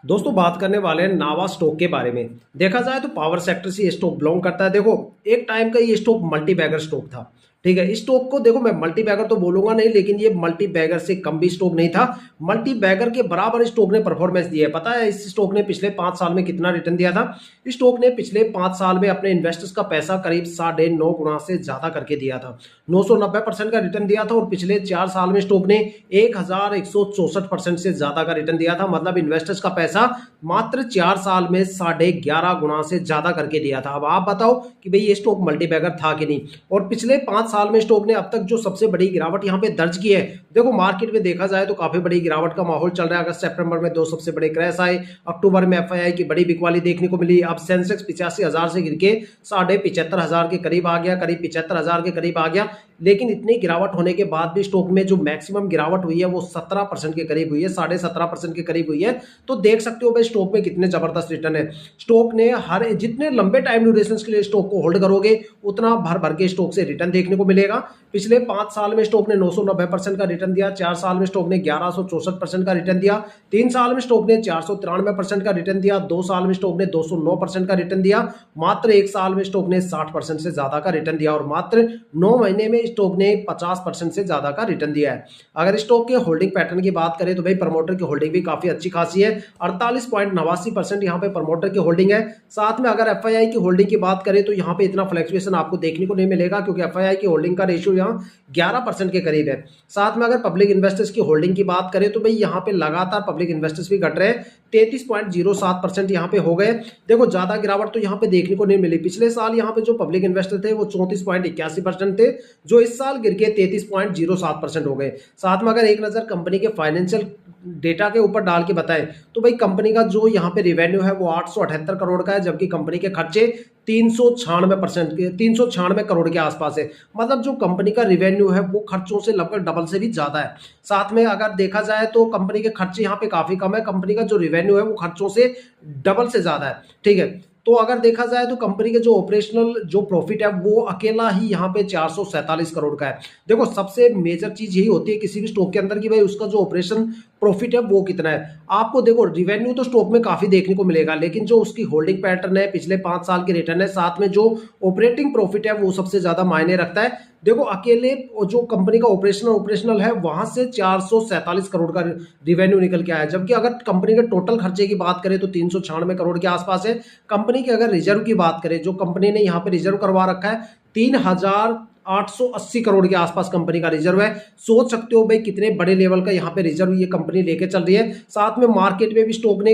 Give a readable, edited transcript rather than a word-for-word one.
दोस्तों बात करने वाले हैं नावा स्टॉक के बारे में। देखा जाए तो पावर सेक्टर से ये स्टॉक बिलोंग करता है। देखो एक टाइम का ये स्टॉक मल्टी बैगर स्टॉक था। ठीक है, इस स्टॉक को देखो मैं मल्टी बैगर तो बोलूंगा नहीं, लेकिन ये मल्टी बैगर से कम भी स्टॉक नहीं था। मल्टी बैगर के बराबर स्टॉक ने परफॉर्मेंस दिया है। पता है इस स्टॉक ने पिछले 5 साल में कितना रिटर्न दिया था? इस स्टॉक ने पिछले 5 साल में अपने इन्वेस्टर्स का पैसा करीब 9.5 गुना से ज्यादा करके दिया था। 990% का रिटर्न दिया था और पिछले 4 साल में स्टॉक ने 1164% से ज्यादा का रिटर्न दिया था। मतलब इन्वेस्टर्स का पैसा मात्र 4 साल में 11.5 गुना से ज्यादा करके दिया था। अब आप बताओ कि भाई ये स्टॉक मल्टीबैगर था कि नहीं। और पिछले 5 साल में स्टॉक ने अब तक जो सबसे बड़ी गिरावट यहाँ पे दर्ज की है, देखो मार्केट में देखा जाए तो काफी बड़ी गिरावट का माहौल चल रहा है। अगस्त सितंबर में दो सबसे बड़े क्रैश आए, अक्टूबर में एफआईआई की बड़ी बिकवाली देखने को मिली। अब सेंसेक्स 85,000 से गिर के 75,500 के करीब आ गया, करीब 75,000 के करीब आ गया। लेकिन इतनी गिरावट होने के बाद भी स्टॉक में जो मैक्सिमम गिरावट हुई है वो 17% के करीब हुई है, 17.5% के करीब हुई है। तो देख सकते हो भाई स्टॉक में कितने जबरदस्त रिटर्न है। स्टॉक ने हर जितने लंबे टाइम ड्यूरेशन के लिए स्टॉक को होल्ड करोगे उतना भर भर के स्टॉक से रिटर्न देखने को मिलेगा। पिछले 5 साल में स्टॉक ने 990% का रिटर्न दिया, 4 साल में स्टॉक ने 1164% का रिटर्न दिया, 3 साल में स्टॉक ने 493% का रिटर्न दिया, 2 साल में स्टॉक ने 209% का रिटर्न दिया, मात्र 1 साल में स्टॉक ने 60% से ज्यादा का रिटर्न दिया और मात्र 9 महीने में स्टॉक ने 50% से ज्यादा का रिटर्न दिया है। अगर स्टॉक के होल्डिंग पैटर्न की बात करें तो भाई प्रमोटर की होल्डिंग भी काफी अच्छी खासी है, 48.89% यहाँ पे प्रमोटर की होल्डिंग है। साथ में अगर एफआईआई की होल्डिंग की बात करें तो यहाँ पे इतना फ्लक्चुएशन आपको देखने को नहीं मिलेगा, क्योंकि एफआईआई की होल्डिंग का रेशियो यहाँ 11% के करीब है। साथ में अगर पब्लिक इन्वेस्टर्स की होल्डिंग की बात करें तो भाई यहाँ पे लगातार पब्लिक इन्वेस्टर्स भी घट रहे हैं, 33.07% यहाँ पे हो गए। देखो ज्यादा गिरावट तो यहाँ पे देखने को नहीं मिली। पिछले साल यहाँ पे जो पब्लिक इन्वेस्टर थे वो 34.81% थे, जो इस साल गिर के 33.07% हो गए। साथ में अगर एक नजर कंपनी के फाइनेंशियल डेटा के ऊपर डाल के बताएं तो भाई कंपनी का जो यहाँ पे रेवेन्यू है वो 878 करोड़ का है, जबकि कंपनी के खर्चे 396 करोड़ के आसपास है। मतलब जो कंपनी का रेवेन्यू है वो खर्चों से लगभग डबल से भी ज्यादा है। साथ में अगर देखा जाए तो कंपनी के खर्चे यहाँ पे काफी कम है, कंपनी का जो रेवेन्यू है वो खर्चों से डबल से ज्यादा है। ठीक है, तो अगर देखा जाए तो कंपनी के जो ऑपरेशनल जो प्रॉफिट है वो अकेला ही यहाँ पे 447 करोड़ का है। देखो सबसे मेजर चीज यही होती है किसी भी स्टॉक के अंदर कि भाई उसका जो ऑपरेशन प्रॉफिट है वो कितना है। आपको देखो रिवेन्यू तो स्टॉक में काफी देखने को मिलेगा, लेकिन जो उसकी होल्डिंग पैटर्न है, पिछले 5 साल के रिटर्न है, साथ में जो ऑपरेटिंग प्रॉफिट है वो सबसे ज्यादा मायने रखता है। देखो अकेले जो कंपनी का ऑपरेशनल है वहां से 447 करोड़ का रिवेन्यू निकल के आया, जबकि अगर कंपनी के टोटल खर्चे की बात करें तो 396 करोड़ के आसपास है। कंपनी के अगर रिजर्व की बात करें, जो कंपनी ने यहाँ पे रिजर्व करवा रखा है 3,880 करोड़ के आसपास कंपनी का रिजर्व है। सोच सकते हो भाई कितने बड़े लेवल का यहाँ पे रिजर्व ये कंपनी लेके चल रही है। साथ में मार्केट में भी स्टॉक ने